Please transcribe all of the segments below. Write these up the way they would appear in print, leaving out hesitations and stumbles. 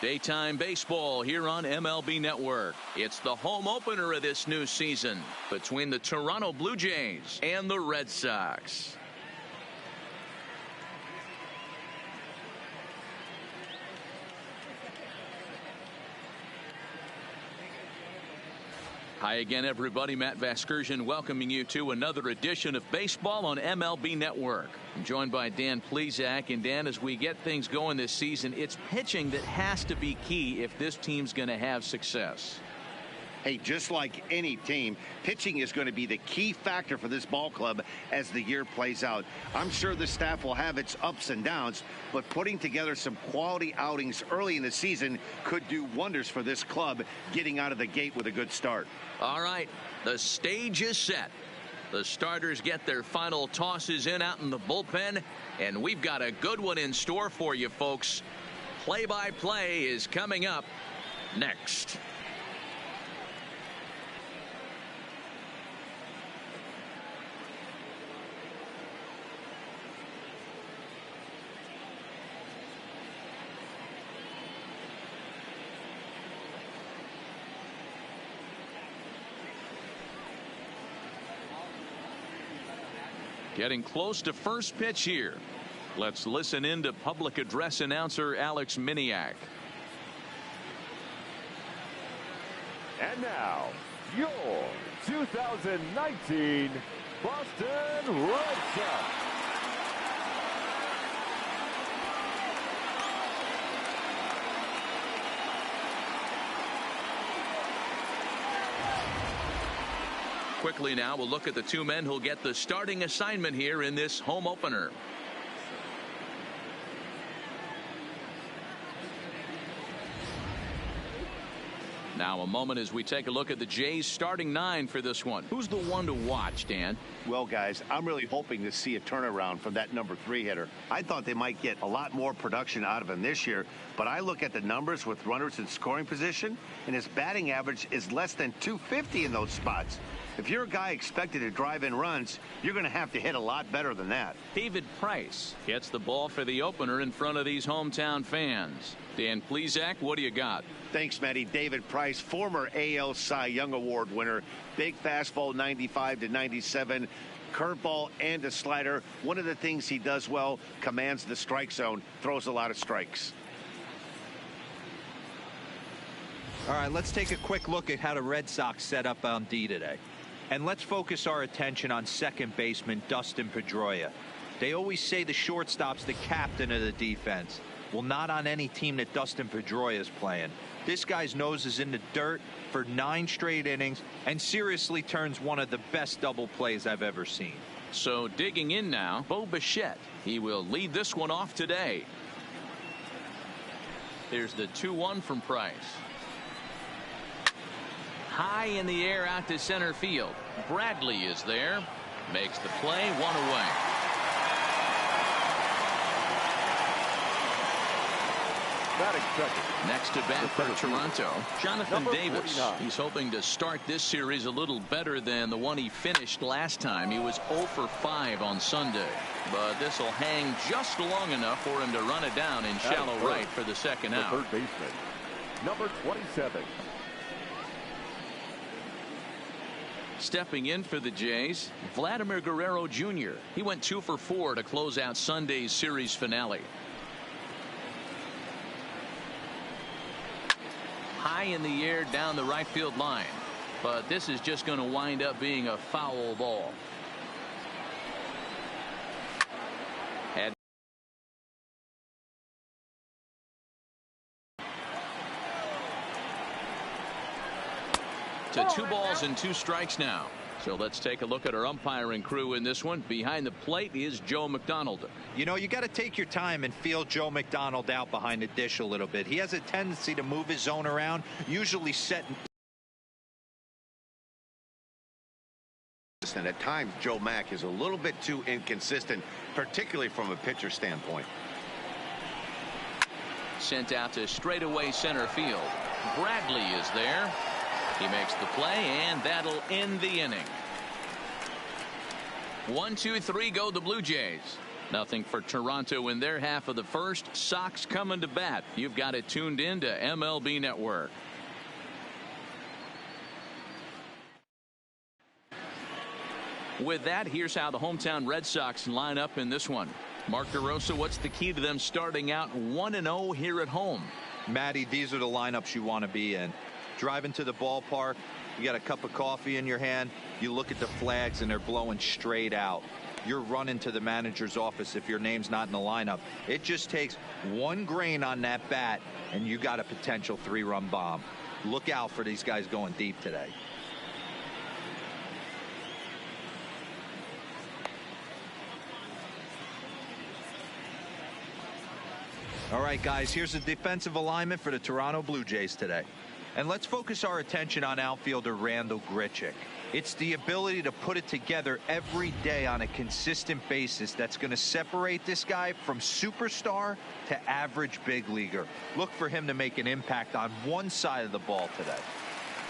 Daytime baseball here on MLB Network. It's the home opener of this new season between the Toronto Blue Jays and the Red Sox. Hi again, everybody. Matt Vasgersian welcoming you to another edition of baseball on MLB Network. I'm joined by Dan Plesac. And Dan, as we get things going this season, it's pitching that has to be key if this team's going to have success. Hey, just like any team, pitching is going to be the key factor for this ball club as the year plays out. I'm sure the staff will have its ups and downs, but putting together some quality outings early in the season could do wonders for this club getting out of the gate with a good start. All right, the stage is set. The starters get their final tosses in out in the bullpen, and we've got a good one in store for you, folks. Play-by-play is coming up next. Getting close to first pitch here. Let's listen in to public address announcer Alex Miniak. And now, your 2019 Boston Red Sox. Quickly now, we'll look at the two men who'll get the starting assignment here in this home opener. Now a moment as we take a look at the Jays starting nine for this one. Who's the one to watch, Dan? Well, guys, I'm really hoping to see a turnaround from that number 3 hitter. I thought they might get a lot more production out of him this year, but I look at the numbers with runners in scoring position, and his batting average is less than 250 in those spots. If you're a guy expected to drive in runs, you're going to have to hit a lot better than that. David Price gets the ball for the opener in front of these hometown fans. Dan Plesac, what do you got? Thanks, Matty. David Price, former AL Cy Young Award winner. Big fastball, 95 to 97. Curveball and a slider. One of the things he does well, commands the strike zone, throws a lot of strikes. All right, let's take a quick look at how the Red Sox set up on D today. And let's focus our attention on second baseman Dustin Pedroia. They always say the shortstop's the captain of the defense. Well, not on any team that Dustin Pedroia is playing. This guy's nose is in the dirt for 9 straight innings and seriously turns one of the best double plays I've ever seen. So digging in now, Bo Bichette. He will lead this one off today. Here's the 2-1 from Price. High in the air out to center field. Bradley is there. Makes the play, 1 away. Next to bat for Toronto, Jonathan Davis. He's hoping to start this series a little better than the one he finished last time. He was 0 for 5 on Sunday. But this will hang just long enough for him to run it down in shallow right for the second out. Third baseman, number 27. Stepping in for the Jays, Vladimir Guerrero Jr. He went 2 for 4 to close out Sunday's series finale. High in the air down the right field line, but this is just going to wind up being a foul ball. To 2 balls and 2 strikes now. So let's take a look at our umpiring crew in this one. Behind the plate is Joe McDonald. You know, you got to take your time and feel Joe McDonald out behind the dish a little bit. He has a tendency to move his zone around, usually setting. And at times, Joe Mack is a little bit too inconsistent, particularly from a pitcher standpoint. Sent out to straightaway center field. Bradley is there. He makes the play, and that'll end the inning. 1, 2, 3 go the Blue Jays. Nothing for Toronto in their half of the first. Sox coming to bat. You've got it tuned in to MLB Network. With that, here's how the hometown Red Sox line up in this one. Mark DeRosa, what's the key to them starting out 1-0 here at home? Matty, these are the lineups you want to be in. Driving to the ballpark, you got a cup of coffee in your hand, you look at the flags and they're blowing straight out. You're running to the manager's office if your name's not in the lineup. It just takes one grain on that bat and you got a potential 3-run bomb. Look out for these guys going deep today. All right, guys, here's the defensive alignment for the Toronto Blue Jays today. And let's focus our attention on outfielder Randal Grichuk. It's the ability to put it together every day on a consistent basis that's going to separate this guy from superstar to average big leaguer. Look for him to make an impact on one side of the ball today.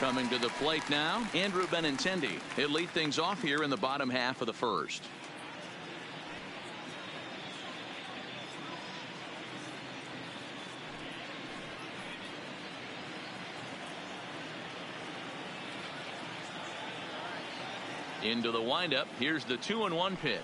Coming to the plate now, Andrew Benintendi. He'll lead things off here in the bottom half of the first. Into the windup. Here's the 2-1 pitch.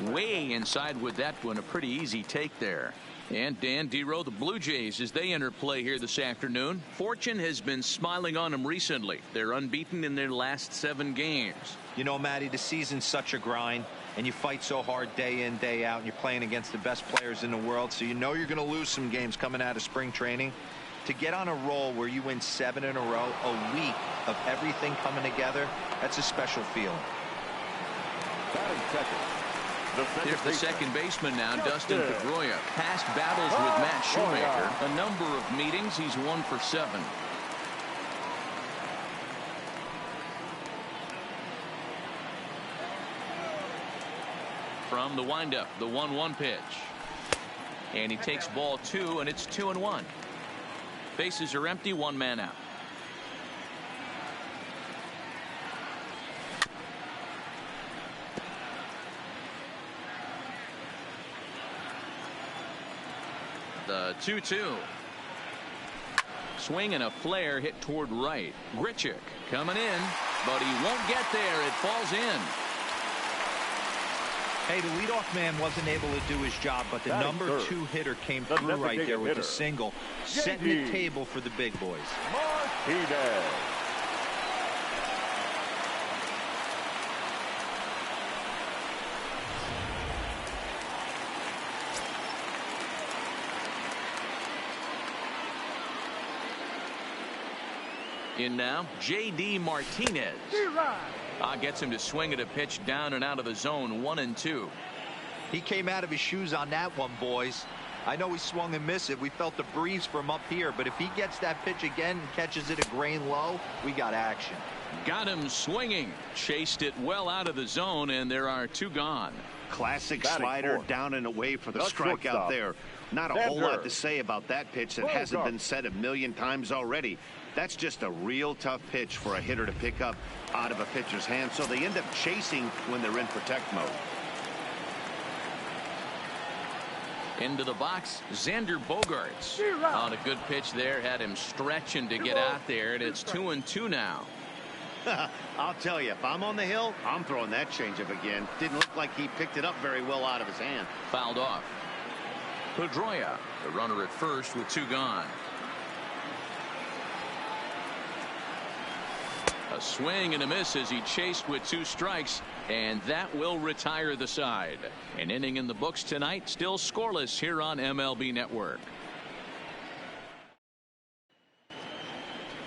Way inside with that one. A pretty easy take there. And Dan Dero, the Blue Jays, as they enter play here this afternoon. Fortune has been smiling on them recently. They're unbeaten in their last 7 games. You know, Matty, the season's such a grind, and you fight so hard day in, day out, and you're playing against the best players in the world, so you know you're going to lose some games coming out of spring training. To get on a roll where you win 7 in a row, a week of everything coming together, that's a special feeling. Here's the second baseman now, Dustin Pedroia. Past battles with Matt Shoemaker. A number of meetings. He's 1 for 7. From the windup, the 1-1 pitch. And he takes ball 2, and it's 2-1. Bases are empty, 1 man out. The 2-2. Swing and a flare hit toward right. Grichuk coming in, but he won't get there. It falls in. Hey, the leadoff man wasn't able to do his job, but the number 2 hitter came through right there with a single, setting the table for the big boys. Martinez. In now, J.D. Martinez. Gets him to swing at a pitch down and out of the zone, 1-2. He came out of his shoes on that one, boys. I know he swung and missed it. We felt the breeze from up here, but if he gets that pitch again and catches it a grain low, we got action. Got him swinging. Chased it well out of the zone, and there are 2 gone. Classic slider down and away for the strikeout there. Not a whole lot to say about that pitch that hasn't been said a million times already. That's just a real tough pitch for a hitter to pick up out of a pitcher's hand, so they end up chasing when they're in protect mode. Into the box, Xander Bogaerts. On a good pitch there, had him stretching to get out there, and it's 2-2 now. I'll tell you, if I'm on the hill, I'm throwing that changeup again. Didn't look like he picked it up very well out of his hand. Fouled off. Pedroia, the runner at first with 2 gone. A swing and a miss as he chased with 2 strikes, and that will retire the side. An inning in the books tonight, still scoreless here on MLB Network.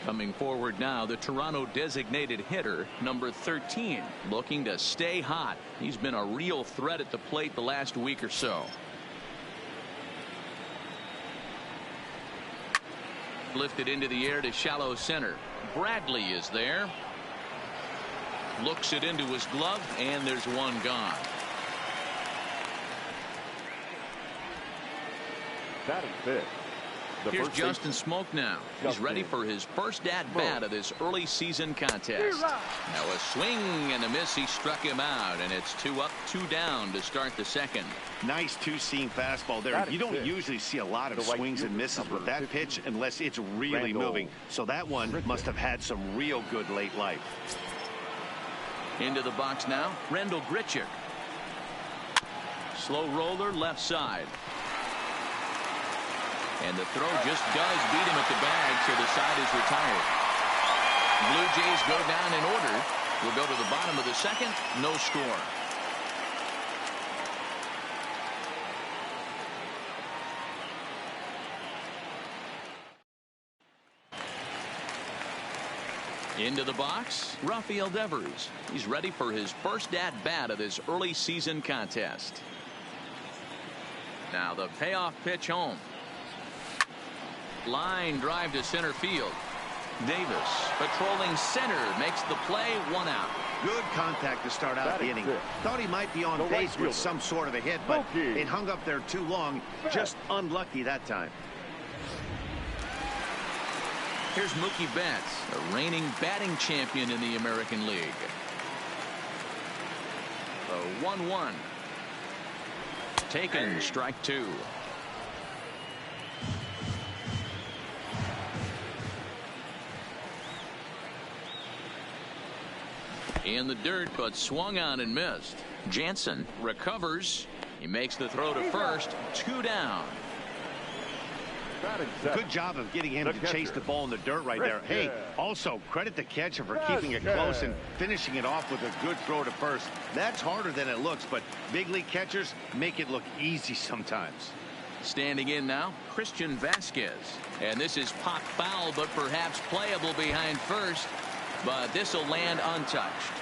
Coming forward now, the Toronto designated hitter, number 13, looking to stay hot. He's been a real threat at the plate the last week or so. Lifted into the air to shallow center. Bradley is there. Looks it into his glove, and there's 1 gone. Batting 5th, Here's Justin Smoke now. He's ready for his first at-bat of this early season contest. Now a swing and a miss. He struck him out, and it's 2 up, 2 down to start the second. Nice two-seam fastball there. You don't usually see a lot of swings and misses with that pitch unless it's really moving. So that one must have had some real good late life. Into the box now, Randall Grichuk. Slow roller left side. And the throw just does beat him at the bag, so the side is retired. Blue Jays go down in order. We'll go to the bottom of the second. No score. Into the box, Rafael Devers. He's ready for his first at-bat of this early season contest. Now the payoff pitch home. Line drive to center field. Davis patrolling center makes the play, 1 out. Good contact to start out the inning. Thought he might be on base with some sort of a hit, but it hung up there too long. Just unlucky that time. Here's Mookie Betts, a reigning batting champion in the American League. The 1-1. Taken, strike 2. In the dirt, but swung on and missed. Jansen recovers. He makes the throw to first. 2 down. Good job of getting him to chase the ball in the dirt right there. Hey, also credit the catcher for keeping it close and finishing it off with a good throw to first. That's harder than it looks, but big league catchers make it look easy sometimes. Standing in now, Christian Vasquez. And this is popped foul, but perhaps playable behind first. But this will land untouched.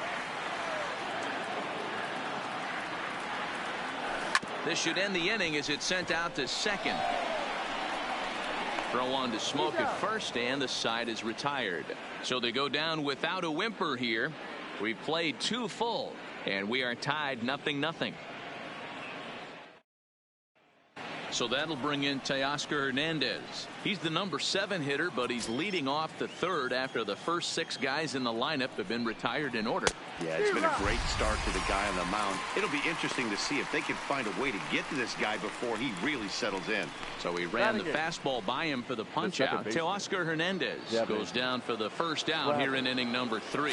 This should end the inning as it's sent out to second. Throw on to Smoke at first, and the side is retired. So they go down without a whimper here. We've played 2 full, and we are tied 0-0. So that'll bring in Teoscar Hernandez. He's the number 7 hitter, but he's leading off the third after the first 6 guys in the lineup have been retired in order. Yeah, it's been a great start to the guy on the mound. It'll be interesting to see if they can find a way to get to this guy before he really settles in. So he ran the fastball by him for the punch out. Teoscar Hernandez goes down for the first out here in inning number 3.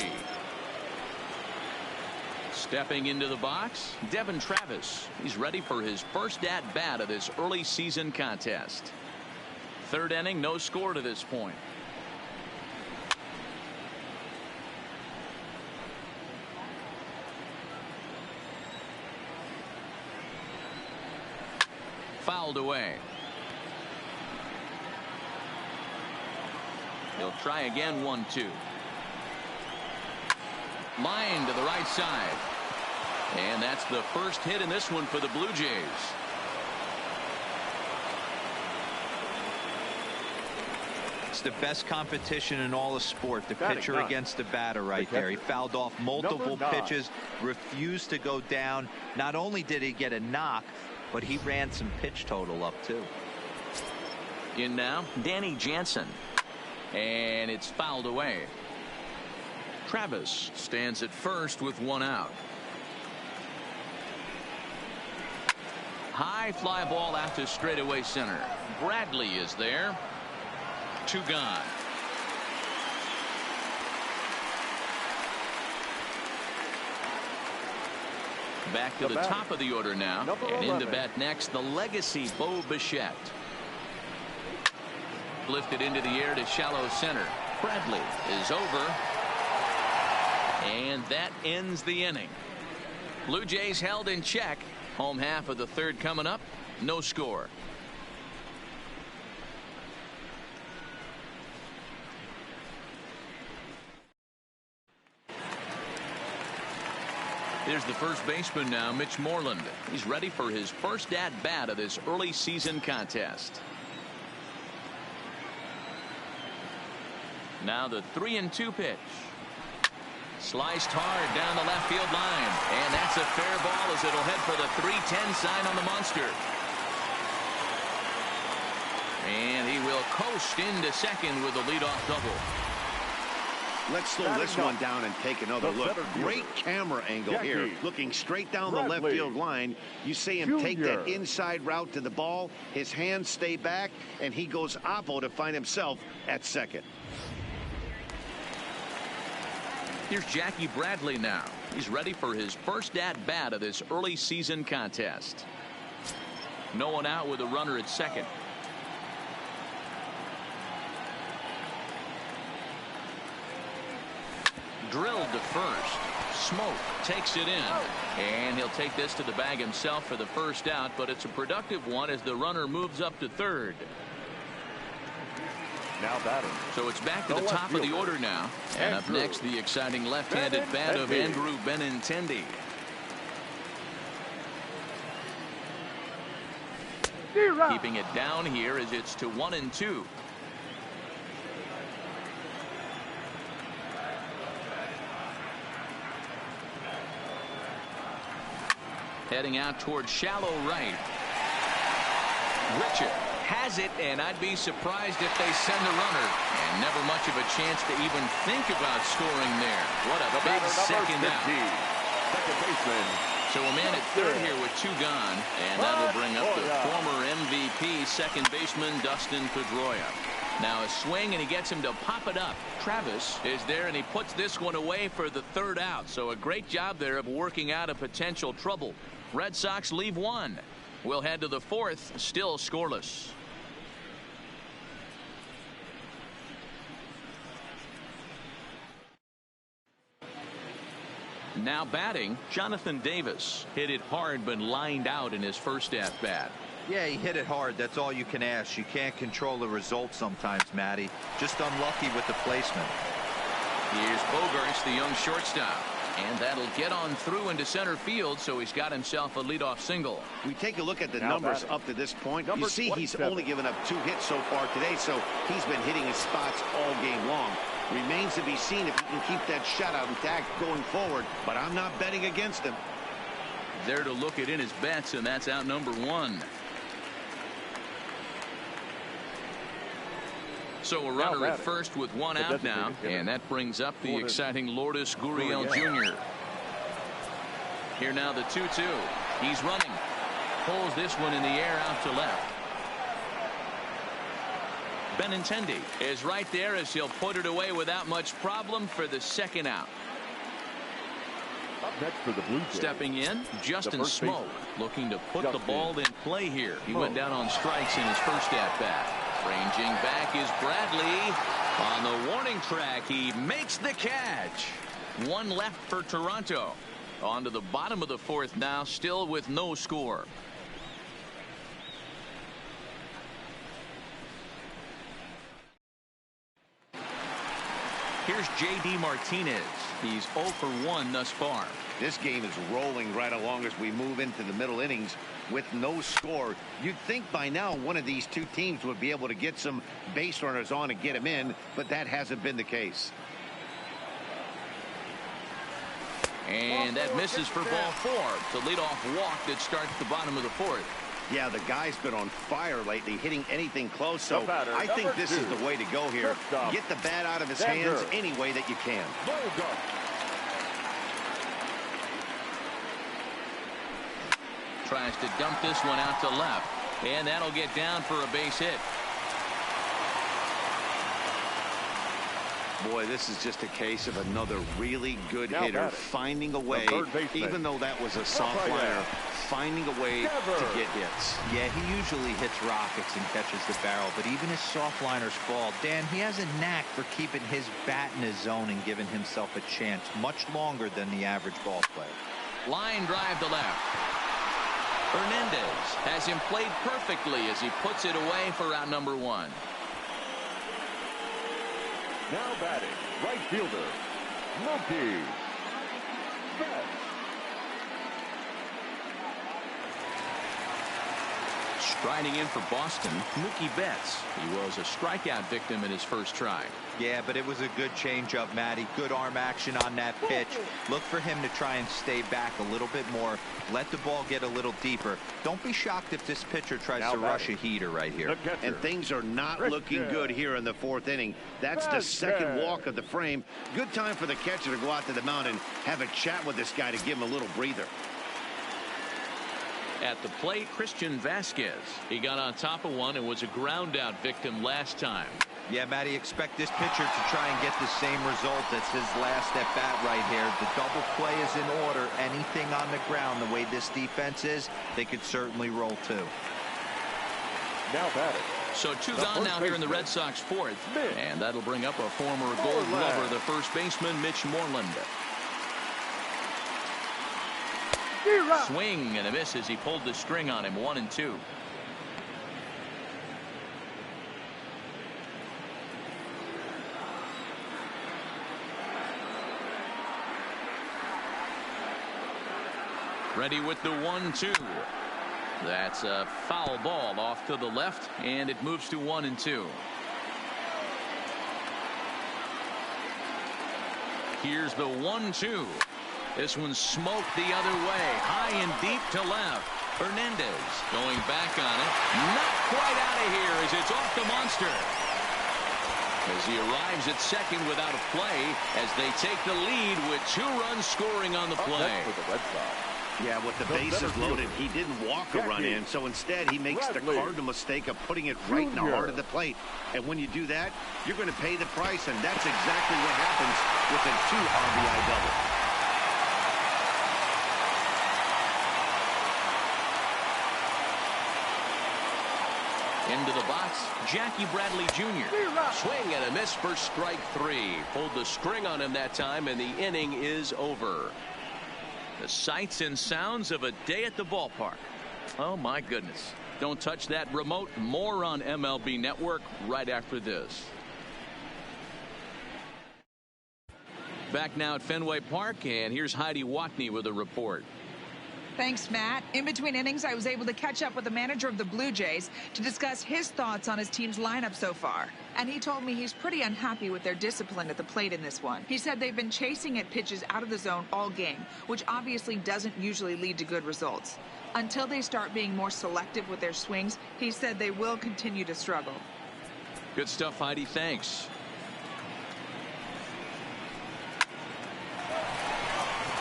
Stepping into the box, Devin Travis. He's ready for his first at-bat of this early season contest. 3rd inning, no score to this point. Fouled away. He'll try again, 1-2. Line to the right side. And that's the first hit in this one for the Blue Jays. It's the best competition in all the sport. The pitcher against the batter right there. He fouled off multiple pitches, refused to go down. Not only did he get a knock, but he ran some pitch total up too. In now, Danny Jansen. And it's fouled away. Travis stands at first with 1 out. High fly ball out to straightaway center. Bradley is there. 2 gone. Back to the top of the order now. And in to bat next, the legacy Bo Bichette. Lifted into the air to shallow center. Bradley is over. And that ends the inning. Blue Jays held in check. Home half of the 3rd coming up. No score. Here's the first baseman now, Mitch Moreland. He's ready for his first at-bat of this early season contest. Now the 3-2 pitch. Sliced hard down the left field line. And that's a fair ball as it'll head for the 3-10 sign on the monster. And he will will coast into second with a leadoff double. Let's slow this one down and take another look. Great camera angle here. Looking straight down the left field line. You see him take that inside route to the ball. His hands stay back, and he goes oppo to find himself at second. Here's Jackie Bradley now. He's ready for his first at-bat of this early season contest. No one out with a runner at second. Drilled to first. Smoke takes it in. And he'll take this to the bag himself for the first out, but it's a productive one as the runner moves up to third. Now batting. So it's back to the top of the order now. And up next, the exciting left-handed bat of Andrew Benintendi. Keeping it down here as it's to 1-2. Heading out towards shallow right. Richard has it, and I'd be surprised if they send a runner. And never much of a chance to even think about scoring there. What a big second out. Second baseman. So a man at third here with two gone, and that'll bring up the former MVP second baseman Dustin Pedroia. Now a swing, and he gets him to pop it up. Travis is there, and he puts this one away for the third out. So a great job there of working out a potential trouble. Red Sox leave one. We'll head to the fourth, still scoreless. Now batting, Jonathan Davis hit it hard but lined out in his first at-bat. Yeah, he hit it hard. That's all you can ask. You can't control the result sometimes, Matty. Just unlucky with the placement. Here's Bogarts, the young shortstop. And that'll get on through into center field, so he's got himself a leadoff single. We take a look at the numbers up to this point. You see he's only given up 2 hits so far today, so he's been hitting his spots all game long. Remains to be seen if he can keep that shutout intact going forward, but I'm not betting against him. There to look it in his bets, and that's out number 1. So a runner at first with one out now, and that brings up the exciting Lourdes Gurriel Jr. Here now the 2-2. He's running. Pulls this one in the air out to left. Benintendi is right there as he'll put it away without much problem for the second out. Up next for the Blue Jays. Stepping in, Justin Smoke, looking to put the ball in play here. He went down on strikes in his first at-bat. Ranging back is Bradley. On the warning track, he makes the catch. One left for Toronto. On to the bottom of the fourth now, still with no score. Here's J.D. Martinez. He's 0 for 1 thus far. This game is rolling right along as we move into the middle innings with no score. You'd think by now one of these two teams would be able to get some base runners on and get them in, but that hasn't been the case. And that misses for ball 4. The leadoff walk that starts the bottom of the fourth. Yeah, the guy's been on fire lately, hitting anything close, so I think this is the way to go here. Get the bat out of his hands any way that you can. Tries to dump this one out to left, and that'll get down for a base hit. Boy, this is just a case of another really good hitter finding a way, even though that was a soft liner, finding a way to get hits. Yeah, he usually hits rockets and catches the barrel, but even his soft liners fall. Dan, he has a knack for keeping his bat in his zone and giving himself a chance much longer than the average ball player. Line drive to left. Hernandez has him played perfectly as he puts it away for out number 1. Now batting, right fielder, Mookie Betts. Riding in for Boston, Mookie Betts. He was a strikeout victim in his first try. Yeah, but it was a good changeup, Matty. Good arm action on that pitch. Look for him to try and stay back a little bit more. Let the ball get a little deeper. Don't be shocked if this pitcher tries to rush a heater right here. And things are not looking good here in the fourth inning. That's the second walk of the frame. Good time for the catcher to go out to the mound and have a chat with this guy to give him a little breather. At the plate, Christian Vasquez. He got on top of one and was a ground out victim last time. Yeah, Matty, expect this pitcher to try and get the same result as his last at bat right here. The double play is in order. Anything on the ground, the way this defense is, they could certainly roll too. Now batting. So two gone now here in the Red Sox fourth. And that'll bring up a former Gold Glover, the first baseman, Mitch Moreland. Swing and a miss as he pulled the string on him. 1-2. Ready with the 1-2. That's a foul ball off to the left, and it moves to 1-2. Here's the 1-2. This one's smoked the other way, high and deep to left. Hernandez going back on it. Not quite out of here as it's off the monster. As he arrives at second without a play as they take the lead with 2 runs scoring on the play. For the Red Sox. Yeah, with the bases loaded, he didn't walk a run in, so instead he makes the cardinal mistake of putting it right in the heart of the plate. And when you do that, you're going to pay the price, and that's exactly what happens with a 2 RBI double. Into the box, Jackie Bradley Jr. Swing and a miss for strike 3. Pulled the string on him that time, and the inning is over. The sights and sounds of a day at the ballpark. Oh, my goodness. Don't touch that remote. More on MLB Network right after this. Back now at Fenway Park, and here's Heidi Watney with a report. Thanks, Matt. In between innings, I was able to catch up with the manager of the Blue Jays to discuss his thoughts on his team's lineup so far. And he told me he's pretty unhappy with their discipline at the plate in this one. He said they've been chasing at pitches out of the zone all game, which obviously doesn't usually lead to good results. Until they start being more selective with their swings, he said they will continue to struggle. Good stuff, Heidi. Thanks.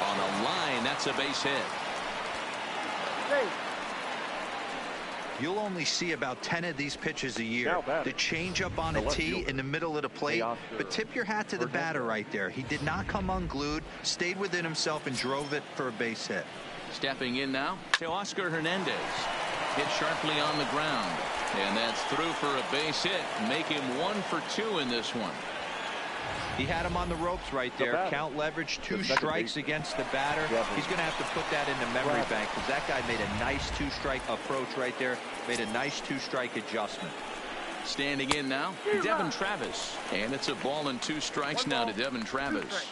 On a line, that's a base hit. You'll only see about 10 of these pitches a year. The changeup on a tee in the middle of the plate. But tip your hat to the batter right there. He did not come unglued, stayed within himself, and drove it for a base hit. Stepping in now to Oscar Hernandez. Hit sharply on the ground. And that's through for a base hit. Make him 1 for 2 in this one. He had him on the ropes right there. Count leverage, 2 strikes against the batter. He's going to have to put that in the memory bank because that guy made a nice 2-strike approach right there. Made a nice 2-strike adjustment. Standing in now, Devin Travis. And it's a ball and 2 strikes now to Devin Travis.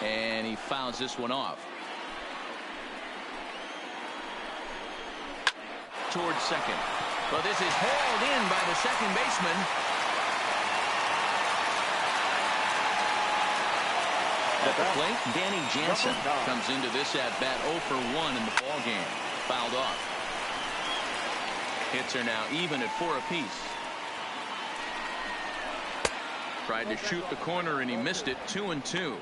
And he fouls this one off. Towards second. Well, this is hauled in by the second baseman. At the plate, Danny Jansen comes into this at-bat 0 for 1 in the ballgame. Fouled off. Hits are now even at 4 apiece. Tried to shoot the corner and he missed it. 2-2.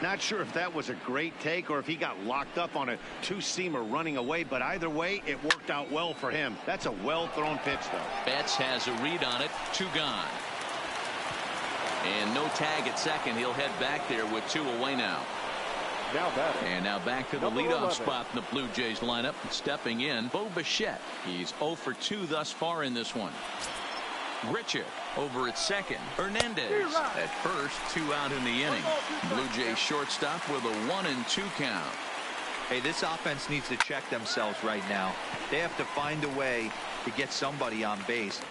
Not sure if that was a great take or if he got locked up on a 2-seamer running away, but either way, it worked out well for him. That's a well-thrown pitch, though. Betts has a read on it. 2 gone. And no tag at second. He'll head back there with 2 away now. And now back to the leadoff spot in the Blue Jays lineup. Stepping in, Bo Bichette. He's 0 for 2 thus far in this one. Grichuk over at second. Hernandez at first. 2 out in the inning. Blue Jays shortstop with a 1-2 count. Hey, this offense needs to check themselves right now. They have to find a way to get somebody on base.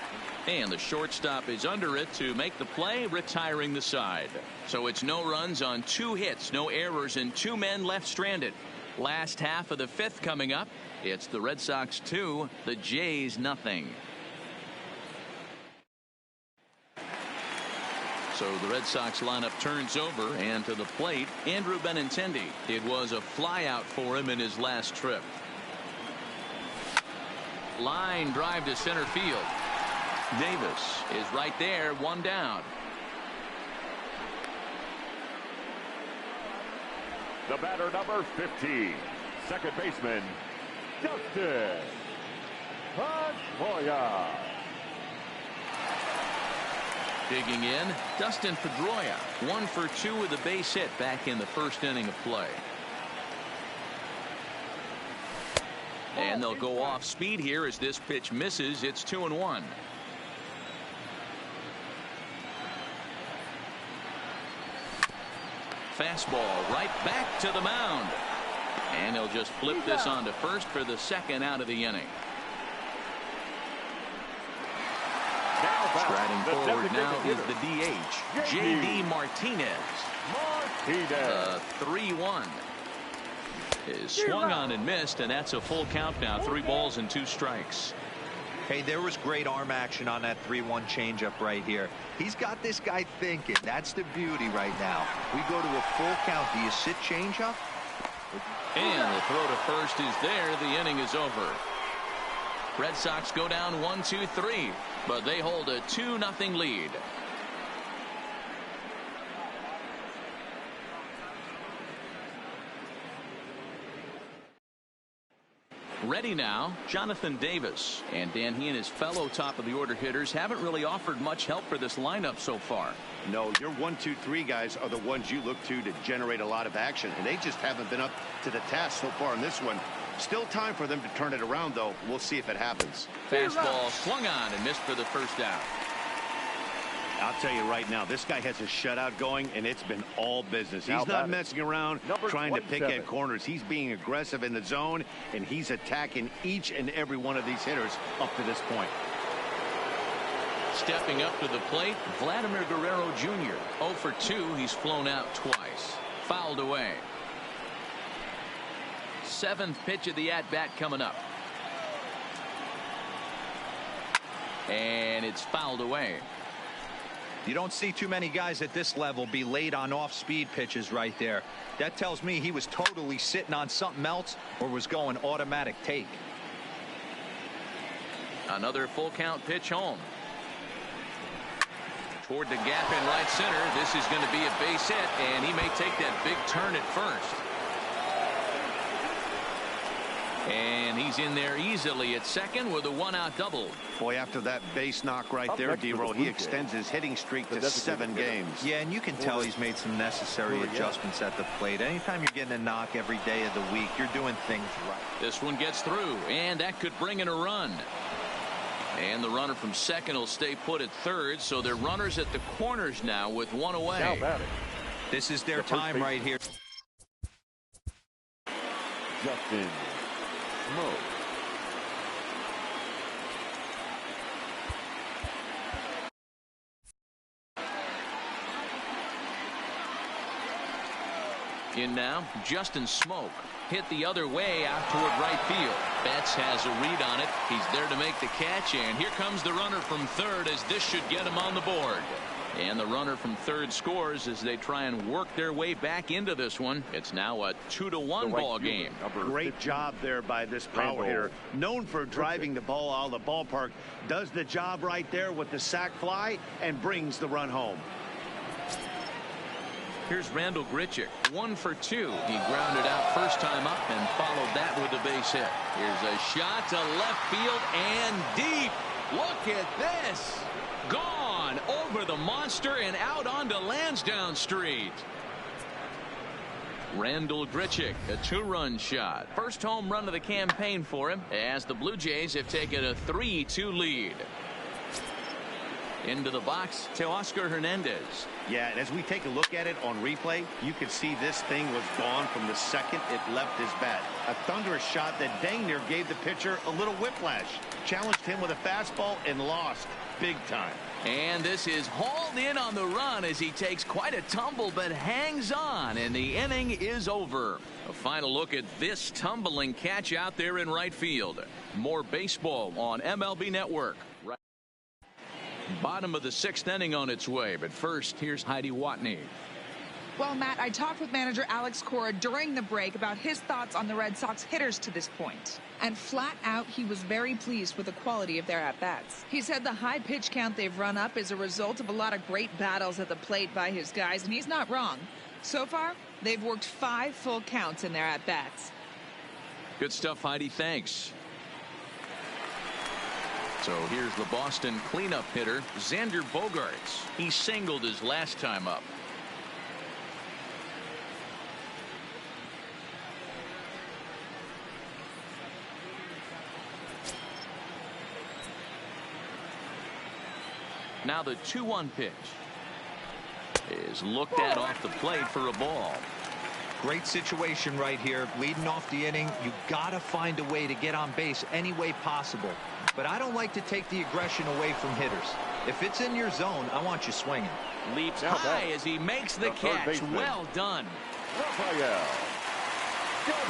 And the shortstop is under it to make the play, retiring the side. So it's no runs on 2 hits, no errors, and 2 men left stranded. Last half of the fifth coming up. It's the Red Sox 2, the Jays nothing. So the Red Sox lineup turns over, and to the plate, Andrew Benintendi. It was a flyout for him in his last trip. Line drive to center field. Davis is right there, one down. The batter, number 15, second baseman, Dustin Pedroia. Digging in, Dustin Pedroia, 1 for 2 with a base hit back in the first inning of play. And they'll go off speed here as this pitch misses. It's 2-1. Fastball right back to the mound. And they'll just flip this on to first for the second out of the inning. Striding forward now is the DH, J.D. Martinez. The 3-1 is swung on and missed, and that's a full count now. 3 balls and 2 strikes. Hey, there was great arm action on that 3-1 changeup right here. He's got this guy thinking. That's the beauty right now. We go to a full count. Do you sit changeup? And the throw to first is there. The inning is over. Red Sox go down 1-2-3, but they hold a 2-0 lead. Ready now, Jonathan Davis. And Dan, he and his fellow top of the order hitters haven't really offered much help for this lineup so far. No, your 1, 2, 3 guys are the ones you look to generate a lot of action, and they just haven't been up to the task so far in this one. Still time for them to turn it around, though. We'll see if it happens. Fastball swung on and missed for the first out. I'll tell you right now, this guy has a shutout going, and it's been all business. He's not messing around trying to pick at corners. He's being aggressive in the zone, and he's attacking each and every one of these hitters up to this point. Stepping up to the plate, Vladimir Guerrero Jr. 0 for 2. He's flown out twice. Fouled away. 7th pitch of the at-bat coming up. And it's fouled away. You don't see too many guys at this level be late on off-speed pitches right there. That tells me he was totally sitting on something else or was going automatic take. Another full count pitch home. Toward the gap in right center. This is going to be a base hit, and he may take that big turn at first. And he's in there easily at second with a 1-out double. Boy, after that base knock right there, D-Roll, he extends his hitting streak to 7 games. Yeah, and you can tell he's made some necessary adjustments at the plate. Anytime you're getting a knock every day of the week, you're doing things right. This one gets through, and that could bring in a run. And the runner from second will stay put at third, so they're runners at the corners now with 1 away. This is their time right here. Justin Smoke. In now, Justin Smoke. Hit the other way out toward right field. Betts has a read on it. He's there to make the catch, and here comes the runner from third as this should get him on the board. And the runner from third scores as they try and work their way back into this one. It's now a 2-1 ball game. Great job there by this power hitter. Known for driving the ball out of the ballpark. Does the job right there with the sac fly and brings the run home. Here's Randall Grichuk, 1 for 2. He grounded out first time up and followed that with a base hit. Here's a shot to left field and deep. Look at this. Gone over the monster and out onto Lansdowne Street. Randall Grichuk, a 2-run shot. First home run of the campaign for him as the Blue Jays have taken a 3-2 lead. Into the box to Oscar Hernandez. Yeah, and as we take a look at it on replay, you can see this thing was gone from the second it left his bat. A thunderous shot that dang near gave the pitcher a little whiplash. Challenged him with a fastball and lost big time. And this is hauled in on the run as he takes quite a tumble but hangs on, and the inning is over. A final look at this tumbling catch out there in right field. More baseball on MLB Network. Bottom of the 6th inning on its way, but first, here's Heidi Watney. Well, Matt, I talked with manager Alex Cora during the break about his thoughts on the Red Sox hitters to this point. And flat out, he was very pleased with the quality of their at-bats. He said the high pitch count they've run up is a result of a lot of great battles at the plate by his guys, and he's not wrong. So far, they've worked 5 full counts in their at-bats. Good stuff, Heidi. Thanks. So here's the Boston cleanup hitter, Xander Bogaerts. He singled his last time up. Now the 2-1 pitch is looked at off the plate for a ball. Great situation right here. Leading off the inning, you gotta find a way to get on base any way possible. But I don't like to take the aggression away from hitters. If it's in your zone, I want you swinging. Leaps high as he makes the catch. Well done.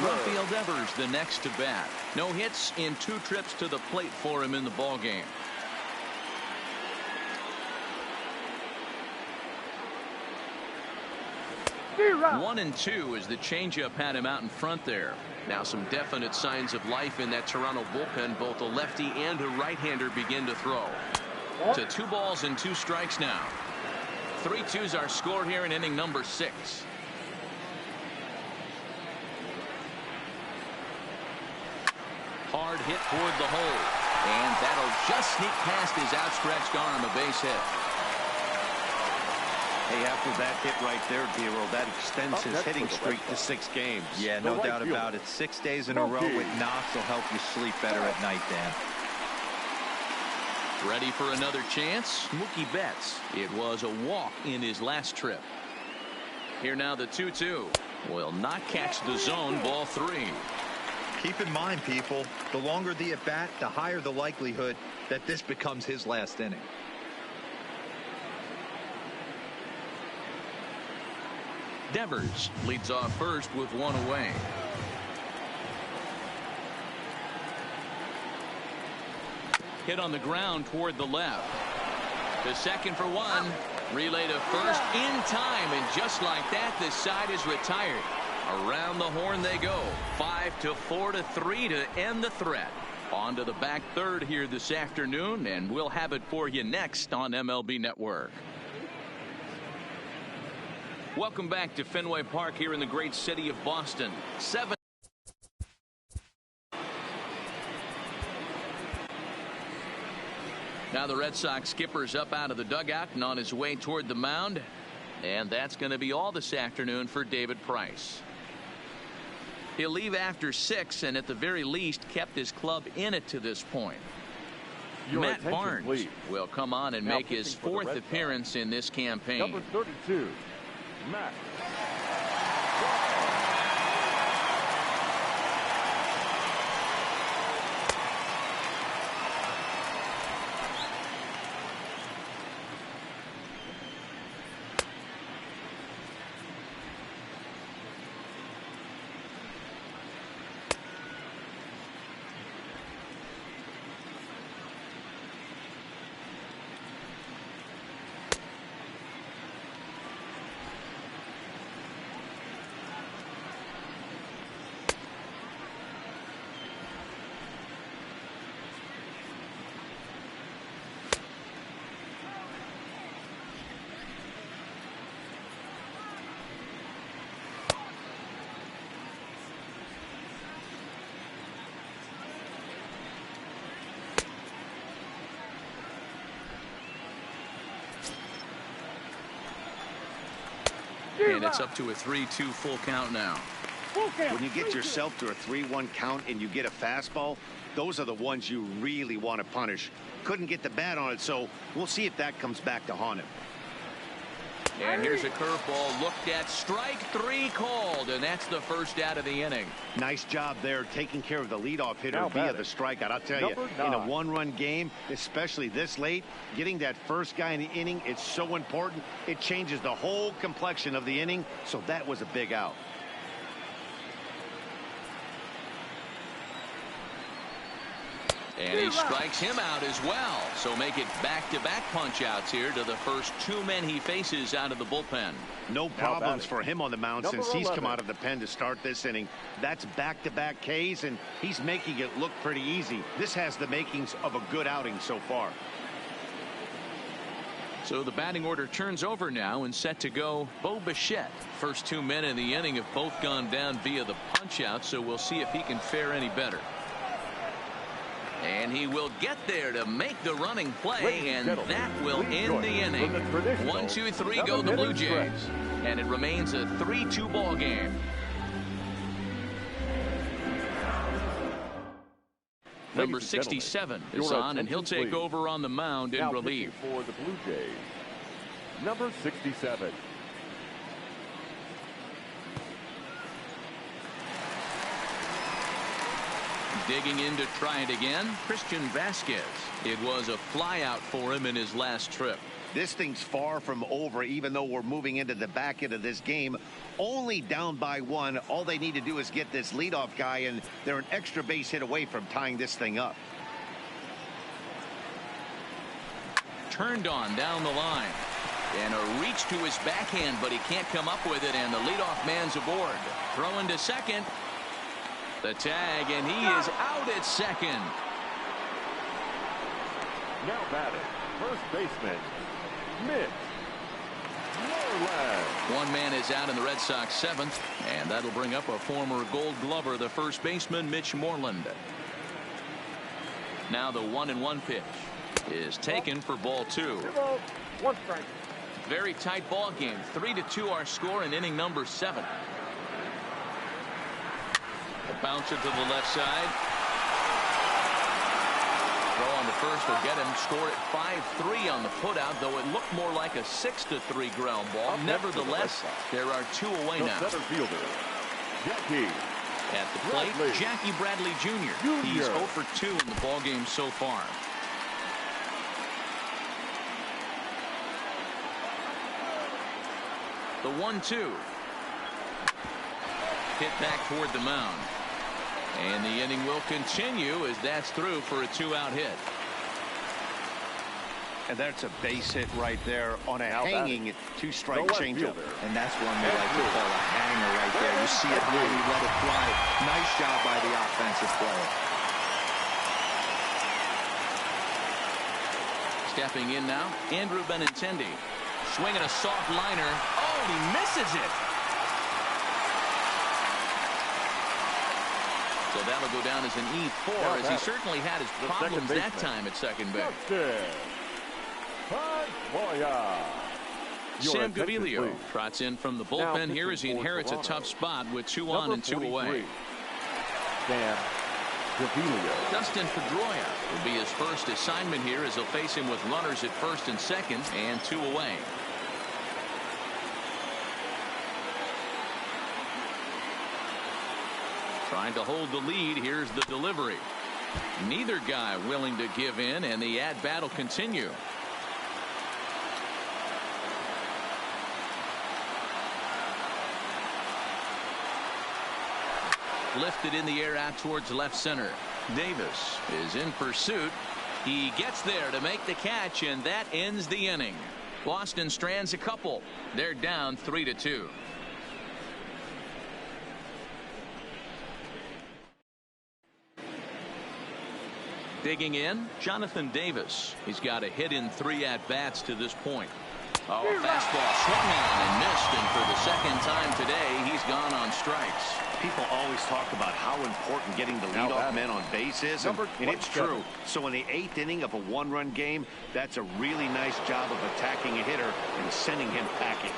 Rafael Devers the next to bat. No hits in 2 trips to the plate for him in the ballgame. One and 2 as the changeup had him out in front there. Now some definite signs of life in that Toronto bullpen. Both a lefty and a right-hander begin to throw. To 2 balls and 2 strikes now. 3-2's our score here in inning number 6. Hard hit toward the hole. And that'll just sneak past his outstretched arm, a base hit. Hey, after that hit right there, Dero, that extends his hitting streak to 6 games. Yeah, no doubt about it. 6 days in a row with knocks will help you sleep better at night, Dan. Ready for another chance? Mookie Betts. It was a walk in his last trip. Here now the 2-2. Will not catch the zone. Ball 3. Keep in mind, people, the longer the at-bat, the higher the likelihood that this becomes his last inning. Devers leads off first with 1 away. Hit on the ground toward the left. To second for 1. Relay to first in time, and just like that, the side is retired. Around the horn they go. 5-4-3 to end the threat. On to the back third here this afternoon, and we'll have it for you next on MLB Network. Welcome back to Fenway Park here in the great city of Boston. 7. Now the Red Sox skipper's up out of the dugout and on his way toward the mound. And that's going to be all this afternoon for David Price. He'll leave after 6 and at the very least kept his club in it to this point. Matt Barnes will come on and make his 4th appearance in this campaign. Number 32. Matt. And it's up to a 3-2 full count now. When you get yourself to a 3-1 count and you get a fastball, those are the ones you really want to punish. Couldn't get the bat on it, so we'll see if that comes back to haunt him. And here's a curveball looked at. Strike 3 called, and that's the first out of the inning. Nice job there taking care of the leadoff hitter via the strikeout. I'll tell you, in a 1-run game, especially this late, getting that first guy in the inning, it's so important. It changes the whole complexion of the inning, so that was a big out. And he strikes him out as well. So make it back-to-back punch-outs here to the first 2 men he faces out of the bullpen. No problems for him on the mound since he's come out of the pen to start this inning. That's back-to-back Ks, and he's making it look pretty easy. This has the makings of a good outing so far. So the batting order turns over now and set to go Bo Bichette. First 2 men in the inning have both gone down via the punch-out, so we'll see if he can fare any better. And he will get there to make the running play, and that will end the inning. 1, 2, 3 go the Blue Jays. And it remains a 3-2 ball game. Number 67 is on, and he'll take over on the mound in relief. For the Blue Jays, number 67. Digging in to try it again, Christian Vasquez. It was a flyout for him in his last trip. This thing's far from over, even though we're moving into the back end of this game. Only down by 1. All they need to do is get this leadoff guy, and they're an extra base hit away from tying this thing up. Turned on down the line. And a reach to his backhand, but he can't come up with it, and the leadoff man's aboard. Throwing to second. The tag, and he is out at second. Now batting, first baseman, Mitch Moreland. 1 man is out in the Red Sox 7th, and that'll bring up a former Gold Glover, the first baseman, Mitch Moreland. Now the 1-1 pitch is taken for ball 2. 1 strike. Very tight ball game. 3-2 our score in inning number 7. A bouncer to the left side. Throw on the first will get him. Score at 5-3 on the putout, though it looked more like a 6-3 ground ball. Nevertheless, there are 2 away now. Center fielder, Jackie. At the plate, Jackie Bradley Jr. He's 0 for 2 in the ball game so far. The 1-2. Hit back toward the mound. And the inning will continue as that's through for a 2-out hit. And that's a base hit right there on a hanging 2-strike changeup. And that's one we like to call a hanger right there. You see it high, you let it fly. Nice job by the offensive player. Stepping in now, Andrew Benintendi. Swinging a soft liner. Oh, he misses it. So that'll go down as an E4, as he certainly had his problems that time at second base. Sam Gaviglio trots in from the bullpen here as he inherits a tough spot with 2 on and 2 away. Sam Gaviglio. Dustin Pedroia will be his first assignment here as he'll face him with runners at first and second and 2 away. Trying to hold the lead. Here's the delivery. Neither guy willing to give in, and the at-bat will continue. Lifted in the air out towards left center. Davis is in pursuit. He gets there to make the catch, and that ends the inning. Boston strands a couple. They're down 3-2. Digging in, Jonathan Davis. He's got a hit in 3 at-bats to this point. Oh, a fastball swung on and missed, and for the second time today, he's gone on strikes. People always talk about how important getting the leadoff man on base is, and it's true. So in the 8th inning of a 1-run game, that's a really nice job of attacking a hitter and sending him packing.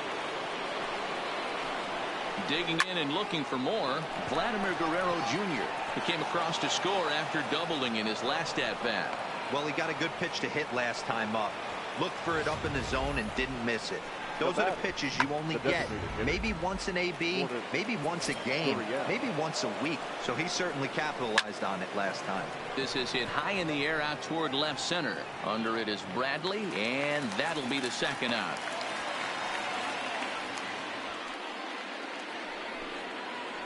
Digging in and looking for more, Vladimir Guerrero Jr. He came across to score after doubling in his last at-bat. Well, he got a good pitch to hit last time up. Looked for it up in the zone and didn't miss it. Those are the pitches you only get maybe once in AB, maybe once a game, maybe once a week. So he certainly capitalized on it last time. This is hit high in the air out toward left center. Under it is Bradley, and that'll be the second out.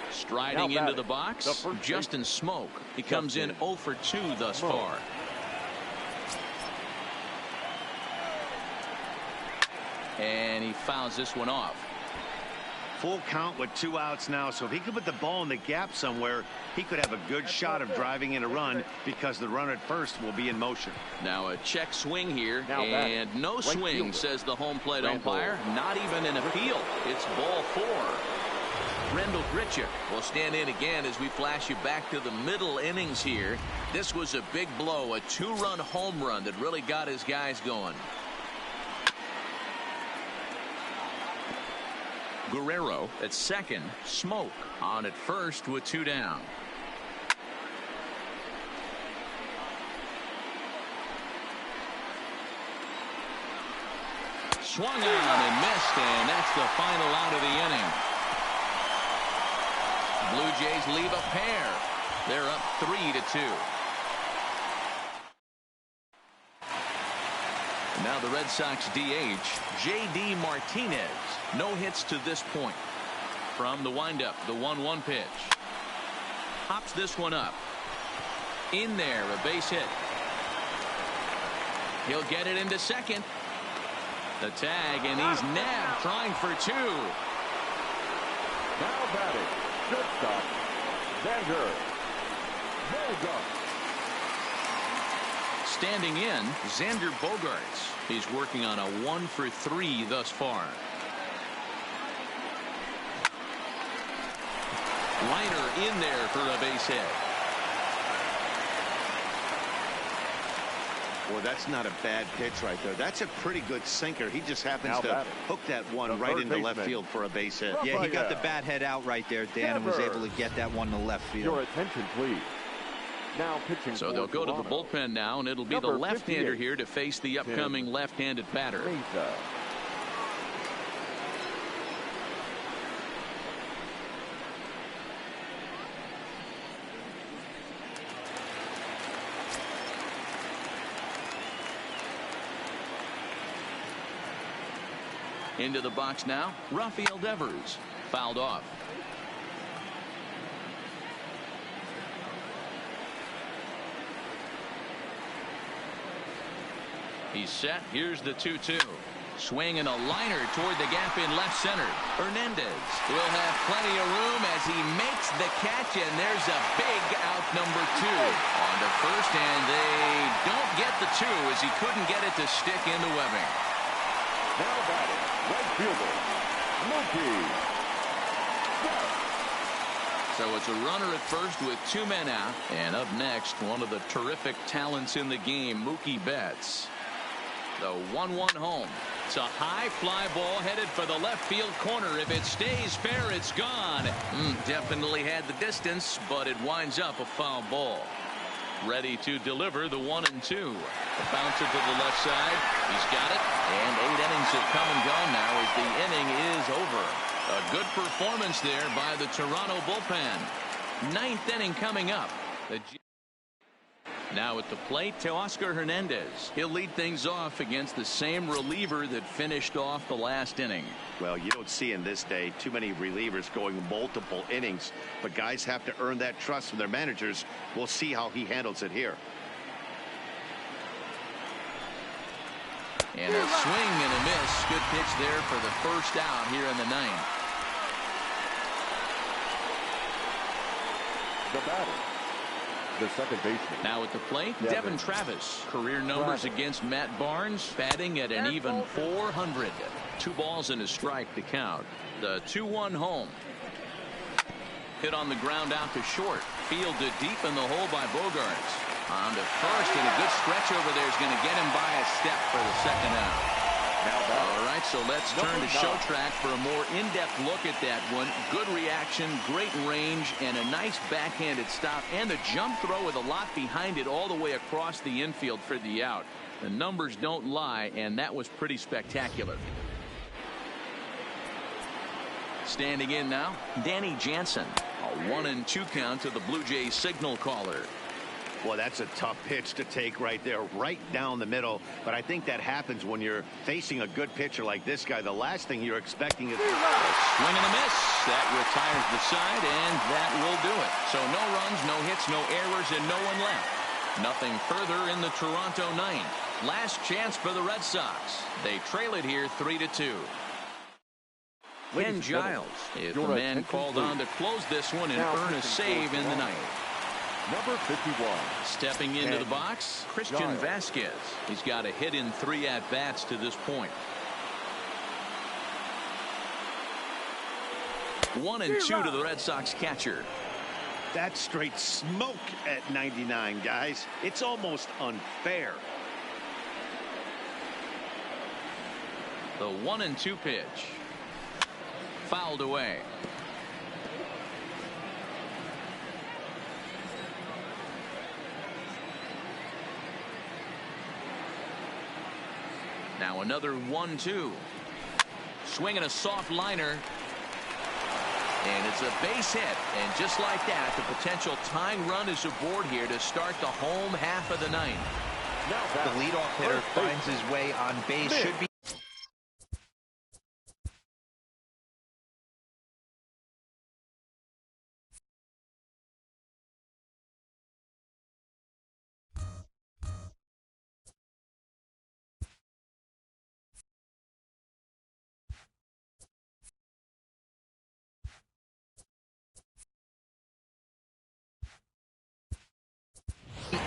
Striding into the box, Justin Smoke. He comes in 0 for 2 thus far. And he fouls this one off. Full count with 2 outs now, so if he could put the ball in the gap somewhere, he could have a good shot of driving in a run because the runner at first will be in motion. Now a check swing here, and no swing, says the home plate umpire. Not even an appeal. It's ball 4. Rendell Grichuk will stand in again as we flash you back to the middle innings here. This was a big blow, a 2-run home run that really got his guys going. Guerrero at second, Smoke on at first with 2 down. Swung on and missed, and that's the final out of the inning. Blue Jays leave a pair. They're up 3-2. Now the Red Sox DH, J.D. Martinez. No hits to this point. From the windup, the 1-1 pitch. Hops this one up. In there, a base hit. He'll get it into second. The tag, and he's nabbed, trying for 2. Now batting, shortstop, Xander Bogaerts. Standing in, Xander Bogaerts. He's working on a 1 for 3 thus far. Liner in there for a base hit. Boy, that's not a bad pitch right there. That's a pretty good sinker. He just happens to hook that one right into left field for a base hit. Yeah, he got the bat head out right there, Dan, and was able to get that one to left field. Your attention, please. Now pitching. So they'll go to the bullpen now, and it'll be the left-hander here to face the upcoming left-handed batter. Into the box now, Rafael Devers. Fouled off. He's set. Here's the 2-2. Swing and a liner toward the gap in left center. Hernandez will have plenty of room as he makes the catch, and there's a big out number 2. On to first, and they don't get the 2 as he couldn't get it to stick in the webbing. Now batting, right fielder, Mookie. So it's a runner at first with 2 men out. And up next, one of the terrific talents in the game, Mookie Betts. The 1-1 home. It's a high fly ball headed for the left field corner. If it stays fair, it's gone. Definitely had the distance, but it winds up a foul ball. Ready to deliver the 1-2. A bouncer to the left side. He's got it. And 8 innings have come and gone now as the inning is over. A good performance there by the Toronto bullpen. 9th inning coming up. Now at the plate, Teoscar Hernandez. He'll lead things off against the same reliever that finished off the last inning. Well, you don't see in this day too many relievers going multiple innings, but guys have to earn that trust from their managers. We'll see how he handles it here. And a swing and a miss. Good pitch there for the first out here in the 9th. The batter, the second baseman. Now at the plate, Devin Travis. Career numbers against Matt Barnes, batting at an even 400. 2 balls and a strike to count. The 2-1 home. Hit on the ground out to short. Fielded deep in the hole by Bogaerts. On to first, and a good stretch over there is going to get him by a step for the second out. All right, strike, so let's turn to show track for a more in-depth look at that one. Good reaction, great range, and a nice backhanded stop, and the jump throw with a lot behind it all the way across the infield for the out. The numbers don't lie, and that was pretty spectacular. Standing in now, Danny Jansen. A 1-2 count to the Blue Jays signal caller. Well, that's a tough pitch to take right there, right down the middle. But I think that happens when you're facing a good pitcher like this guy. The last thing you're expecting is a swing and a miss. That retires the side, and that will do it. So no runs, no hits, no errors, and no one left. Nothing further in the Toronto ninth. Last chance for the Red Sox. They trail it here 3-2. Ken Giles is the man called on to close this one and earn a save in the ninth. Number 51. Stepping into the box, Christian Vasquez. He's got a hit in 3 at-bats to this point. 1-2 to the Red Sox catcher. That's straight smoke at 99, guys. It's almost unfair. The 1-2 pitch. Fouled away. Now another 1-2. Swinging a soft liner. And it's a base hit. And just like that, the potential tying run is aboard here to start the home half of the ninth. The leadoff hitter finds his way on base. Should be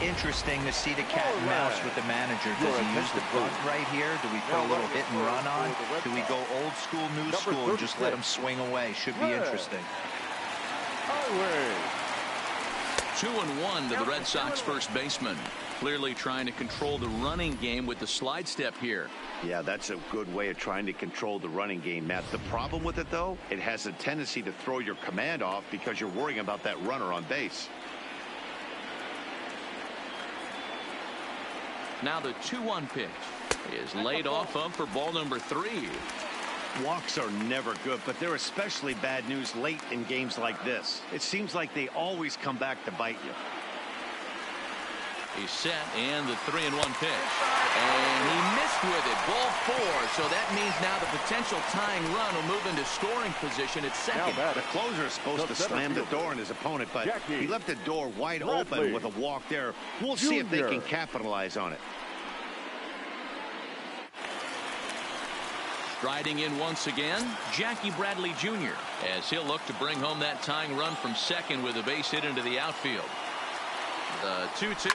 interesting to see the cat and mouse with the manager. Does he use the bunt right here? Do we put a little hit and run on? Do we go old school, new school, and just let him swing away? Should be interesting. 2-1 to the Red Sox first baseman. Clearly trying to control the running game with the slide step here. Yeah, that's a good way of trying to control the running game, Matt. The problem with it, though, it has a tendency to throw your command off because you're worrying about that runner on base. Now the 2-1 pitch is laid off of for ball number 3. Walks are never good, but they're especially bad news late in games like this. It seems like they always come back to bite you. He's set, and the 3-1 pitch. And he missed with it. Ball 4. So that means now the potential tying run will move into scoring position at second. The closer is supposed to slam the door on his opponent, but he left the door wide open with a walk there. We'll see if they can capitalize on it. Striding in once again, Jackie Bradley Jr. as he'll look to bring home that tying run from second with a base hit into the outfield. The 2-2.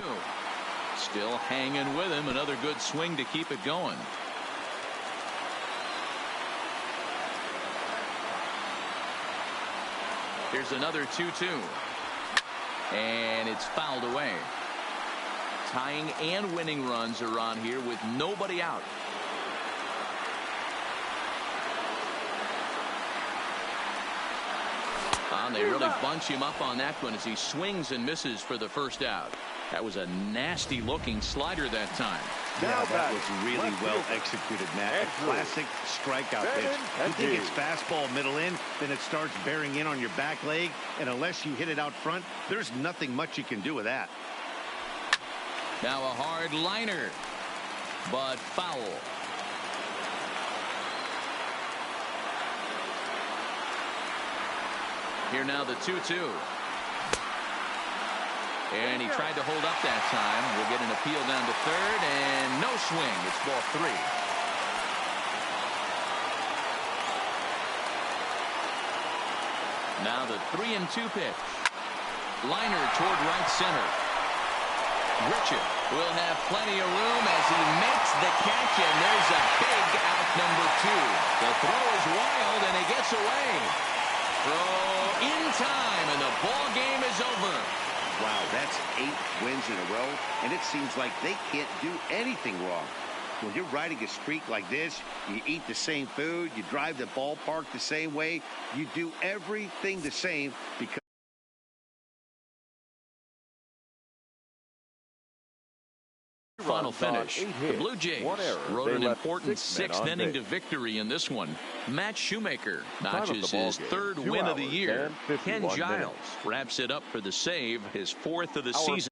Still hanging with him. Another good swing to keep it going. Here's another 2-2. And it's fouled away. Tying and winning runs are on here with nobody out. They really bunch him up on that one as he swings and misses for the first out. That was a nasty looking slider that time. Yeah, that was really well executed, Matt. A classic strikeout pitch. You think it's fastball middle in, then it starts bearing in on your back leg, and unless you hit it out front, there's nothing much you can do with that. Now a hard liner, but foul. Here now the 2-2. And he tried to hold up that time. We'll get an appeal down to third, and no swing. It's ball 3. Now the 3-2 pitch. Liner toward right center. Richard will have plenty of room as he makes the catch, and there's a big out number 2. The throw is wild, and he gets away. Throw in time, and the ball game is over. Wow, that's 8 wins in a row, and it seems like they can't do anything wrong. When you're riding a streak like this, you eat the same food, you drive the ballpark the same way, you do everything the same because final finish. The Blue Jays rode an important sixth inning to victory in this one. Matt Shoemaker notches his third win of the year. Ken Giles wraps it up for the save, his fourth of the season.